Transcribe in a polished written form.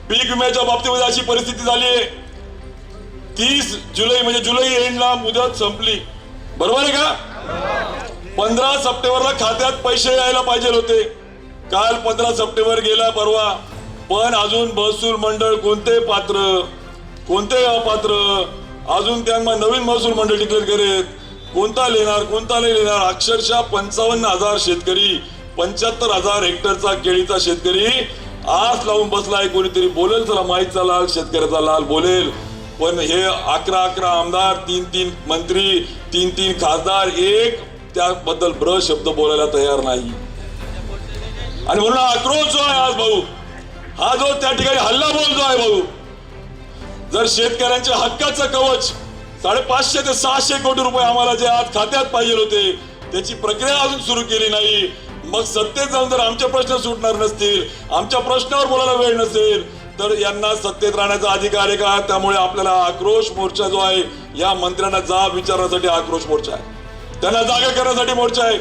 पीक विम्याच्या बाबतीमध्ये अशी परिस्थिती झाली आहे, 30 जुलै म्हणजे जुलै एंडला मुदत संपली, बरोबर आहे का? 15 सप्टेंबरला खात्यात पैसे यायला पाहिजे होते. काल 15 सप्टेंबर गेला परवा, पण अजून महसूल मंडळ कोणते पात्र कोणते अपात्र, अजून त्यांना नवीन महसूल मंडळ डिक्लेअर करेत, कोणता लेणार कोणता नाही लेणार. अक्षरशः 55,000 शेतकरी, 75,000 हेक्टरचा केळीचा शेतकरी आस लावून बसलाय. कोणीतरी बोलेल, चला माईचा लाल शेतकऱ्याचा लाल बोलेल, पण हे 11 आमदार, 3 मंत्री, 3 खासदार एक त्याबद्दल ब्र शब्द बोलायला तयार नाही. आणि म्हणून आक्रोश जो आहे आज भाऊ, हा जो त्या ठिकाणी हल्ला बोल जो आहे भाऊ, जर शेतकऱ्यांच्या हक्काचं कवच 550 ते 600 कोटी रुपये आम्हाला जे आज खात्यात पाहिजे होते त्याची प्रक्रिया अजून सुरू केली नाही, मग सत्तेत जाऊन जर आमचे प्रश्न सुटणार नसतील, आमच्या प्रश्नावर बोलायला वेळ नसेल, तर यांना सत्तेत राहण्याचा अधिकार आहे का? त्यामुळे आपल्याला आक्रोश मोर्चा जो आहे, या मंत्र्यांना जाब विचारण्यासाठी आक्रोश मोर्चा आहे, त्यांना जागा करण्यासाठी मोर्चा आहे.